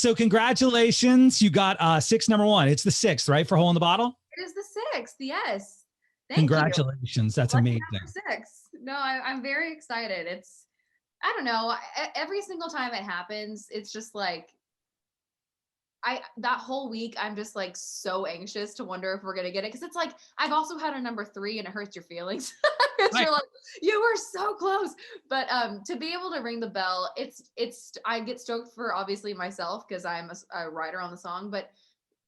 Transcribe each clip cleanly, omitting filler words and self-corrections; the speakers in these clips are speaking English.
So congratulations. You got six number one. It's the sixth, right? For Hole in the Bottle? It is the sixth. Yes. Thank you. Congratulations. That's Lucky amazing. number six. No, I'm very excited. I don't know. Every single time it happens, it's just like, that whole week, I'm just like so anxious to wonder if we're going to get it. Cause it's like, I've also had a number three and it hurts your feelings. Right. You're like, you were so close. But to be able to ring the bell, I get stoked for obviously myself cause I'm a writer on the song, but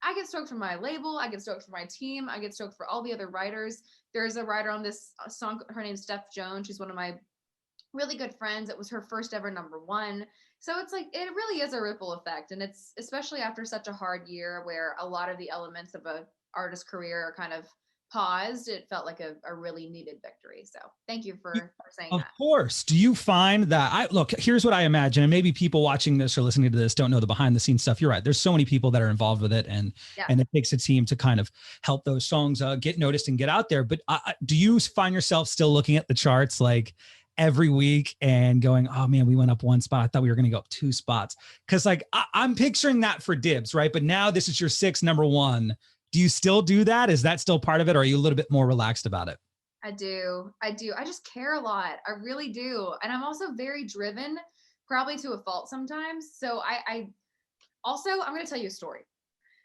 I get stoked for my label. I get stoked for my team. I get stoked for all the other writers. There's a writer on this song. Her name's Steph Jones. She's one of my really good friends. It was her first ever number one. So it's like, it really is a ripple effect. And it's especially after such a hard year where a lot of the elements of a artist's career are kind of paused. It felt like a really needed victory. So thank you for saying that. Of course. Do you find that look, here's what I imagine, and maybe people watching this or listening to this don't know the behind the scenes stuff. You're right. There's so many people that are involved with it and it takes a team to kind of help those songs get noticed and get out there. But do you find yourself still looking at the charts like every week and going, oh man, we went up one spot. I thought we were going to go up two spots. Cause like I'm picturing that for Dibs, right? But now this is your sixth number one. Do you still do that? Is that still part of it? Or are you a little bit more relaxed about it? I do. I just care a lot. I really do. And I'm also very driven, probably to a fault sometimes. So I'm going to tell you a story.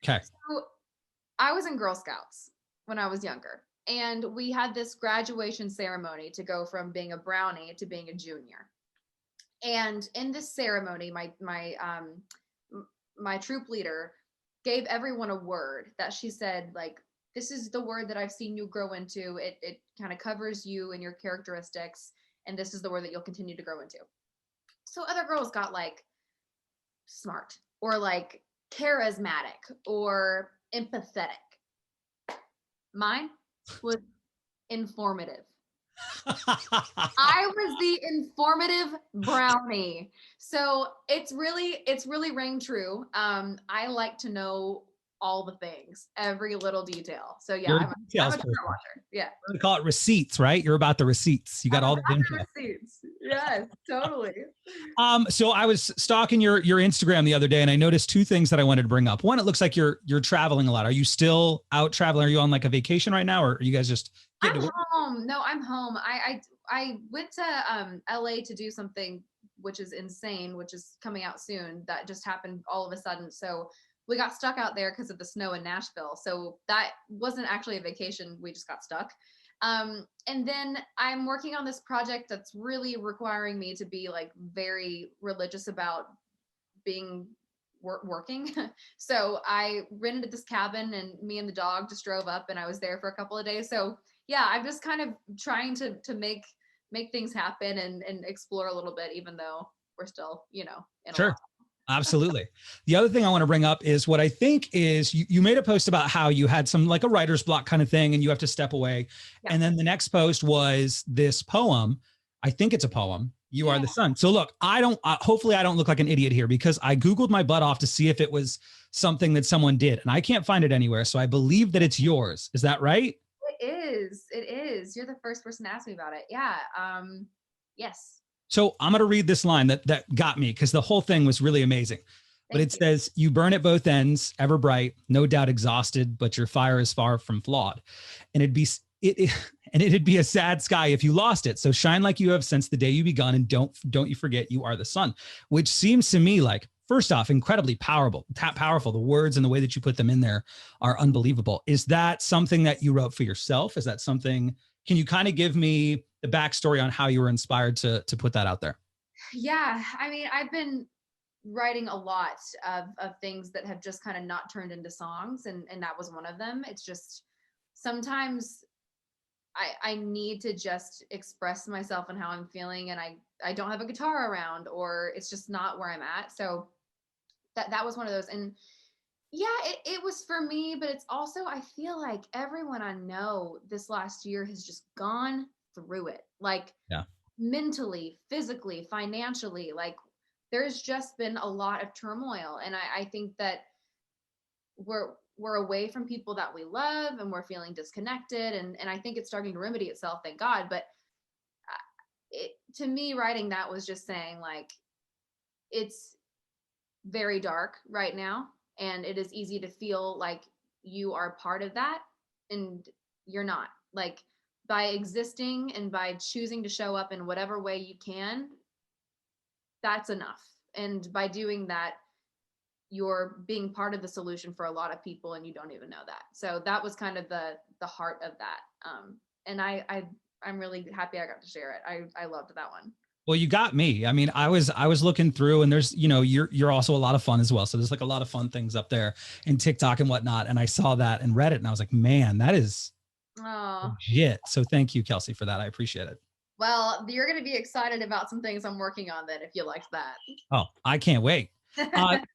Okay. So I was in Girl Scouts when I was younger. And we had this graduation ceremony to go from being a brownie to being a junior. And in this ceremony, my troop leader gave everyone a word that she said, like, this is the word that I've seen you grow into. It kind of covers you and your characteristics. And this is the word that you'll continue to grow into. So other girls got like smart or like charismatic or empathetic. Mine was informative. I was the informative brownie. So it's really rang true. I like to know all the things, every little detail. So yeah, I'm a chart watcher. Yeah. We call it receipts, right? You're about the receipts. You got all the info. Receipts. Yes, totally. So I was stalking your Instagram the other day and I noticed two things that I wanted to bring up. One, it looks like you're traveling a lot. Are you still out traveling? Are you on like a vacation right now? Or are you guys just getting to work? Home. No, I'm home. I went to LA to do something which is insane, which is coming out soon. That just happened all of a sudden. So we got stuck out there because of the snow in Nashville. So that wasn't actually a vacation. We just got stuck. And then I'm working on this project that's really requiring me to be like very religious about being working. So I rented this cabin and me and the dog just drove up and I was there for a couple of days. So yeah, I'm just kind of trying to make things happen and explore a little bit, even though we're still, in sure. Absolutely. The other thing I want to bring up is what I think is you made a post about how you had some like a writer's block kind of thing and you have to step away. Yeah. And then the next post was this poem. I think it's a poem. You are the sun. So look, hopefully I don't look like an idiot here because I Googled my butt off to see if it was something that someone did and I can't find it anywhere. So I believe that it's yours. Is that right? It is. You're the first person to ask me about it. Yeah. Yes. So I'm going to read this line that got me because the whole thing was really amazing. But it says, you burn at both ends, ever bright, no doubt exhausted, but your fire is far from flawed. And it'd be a sad sky if you lost it. So shine like you have since the day you begun. And don't you forget you are the sun, which seems to me like, first off, incredibly powerful. The words and the way that you put them in there are unbelievable. Is that something that you wrote for yourself? Is that something, can you kind of give me the backstory on how you were inspired to put that out there? Yeah. I mean, I've been writing a lot of things that have just kind of not turned into songs. And that was one of them. It's just sometimes I need to just express myself and how I'm feeling. And I don't have a guitar around or it's just not where I'm at. So that was one of those. And yeah, it was for me, but it's also, I feel like everyone I know this last year has just gone through it, like mentally, physically, financially, like there's just been a lot of turmoil. And I think that we're away from people that we love and we're feeling disconnected. And I think it's starting to remedy itself, thank God. But to me, writing that was just saying like, it's very dark right now, and it is easy to feel like you are part of that, and you're not. Like, by existing and by choosing to show up in whatever way you can, that's enough. And by doing that, you're being part of the solution for a lot of people, and you don't even know that. So that was kind of the heart of that. And I'm really happy I got to share it. I loved that one. Well, you got me. I mean, I was looking through, and there's, you know, you're also a lot of fun as well. So there's like a lot of fun things up there in TikTok and whatnot. And I saw that and read it, and I was like, man, that is legit. So thank you, Kelsey, for that. I appreciate it. Well, you're going to be excited about some things I'm working on then, if you liked that. Oh, I can't wait.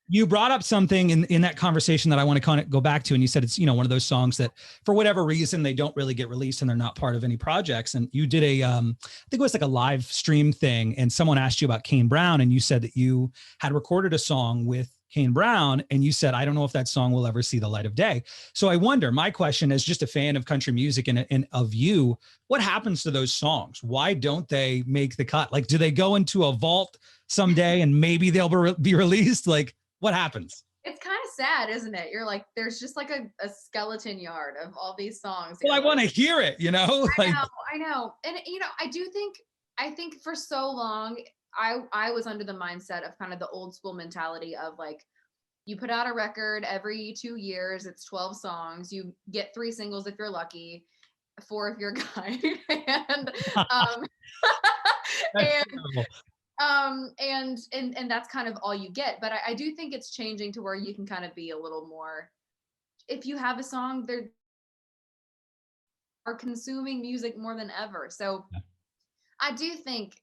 You brought up something in that conversation that I want to kind of go back to. And you said it's, you know, one of those songs that for whatever reason, they don't really get released and they're not part of any projects. And you did I think it was like a live stream thing. And someone asked you about Kane Brown. And you said that you had recorded a song with Kane Brown. And you said, I don't know if that song will ever see the light of day. So I wonder, my question as just a fan of country music and of you, what happens to those songs? Why don't they make the cut? Like, do they go into a vault someday and maybe they'll be released? Like, what happens? It's kind of sad, isn't it? You're like, there's just like a skeleton yard of all these songs. Well, I want to hear it, you know? I know. And, you know, I think for so long, I was under the mindset of kind of the old school mentality of like, you put out a record every 2 years, it's 12 songs, you get 3 singles if you're lucky, 4 if you're a guy. And that's kind of all you get. But I do think it's changing to where you can kind of be a little more, if you have a song, they're are consuming music more than ever. So I do think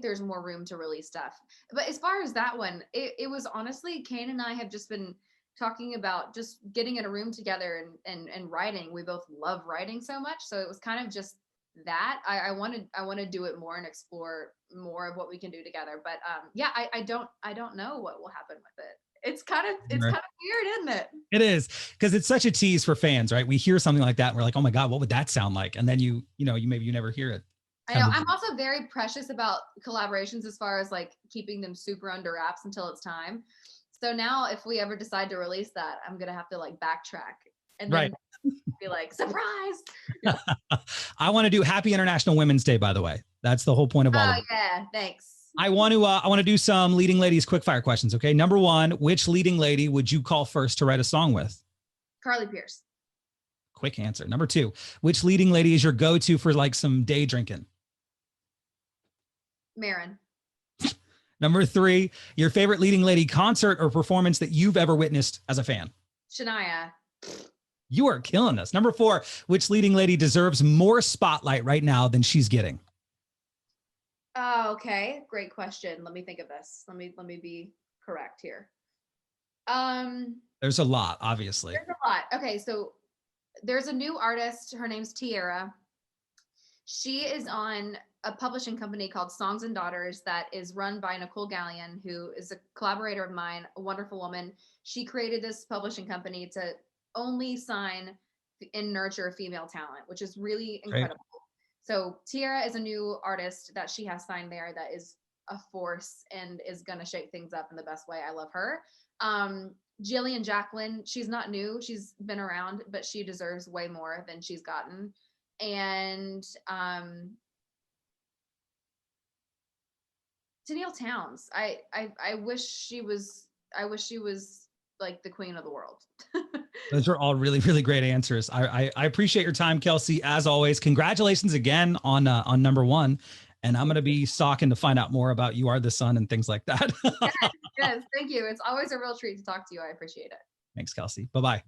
there's more room to release stuff. But as far as that one, it was honestly, Kane and I have just been talking about just getting in a room together and writing. We both love writing so much. So it was kind of just that I want to do it more and explore more of what we can do together. But yeah, I don't know what will happen with it. It's kind of weird, isn't it? It is, because it's such a tease for fans, right? We hear something like that and we're like, oh my God, what would that sound like? And then you never hear it. I know. I'm also very precious about collaborations as far as like keeping them super under wraps until it's time. So now if we ever decide to release that, I'm going to have to like backtrack and then be like, surprise. Yeah. I want to do Happy International Women's Day, by the way. That's the whole point of all of it. Yeah, thanks. I want to do some leading ladies quick fire questions. Okay. Number 1, which leading lady would you call first to write a song with? Carly Pierce. Quick answer. Number 2, which leading lady is your go-to for like some day drinking? Marin. Number 3, your favorite leading lady concert or performance that you've ever witnessed as a fan? Shania. You are killing this. Number 4, which leading lady deserves more spotlight right now than she's getting? Oh, okay. Great question. Let me think of this. Let me be correct here. There's a lot, obviously. There's a lot. Okay, so there's a new artist. Her name's Tiara. She is on a publishing company called Songs and Daughters that is run by Nicole Gallion, who is a collaborator of mine, a wonderful woman. She created this publishing company to only sign and nurture female talent, which is really incredible. Right. So Tiara is a new artist that she has signed there that is a force and is going to shake things up in the best way. I love her. Jillian Jacqueline, she's not new. She's been around, but she deserves way more than she's gotten. And Tenille Townes, I wish she was like the queen of the world. Those are all really, really great answers. I appreciate your time, Kelsey. As always, congratulations again on number 1. And I'm going to be stalking to find out more about You Are the Sun and things like that. Yes, thank you. It's always a real treat to talk to you. I appreciate it. Thanks, Kelsey. Bye-bye.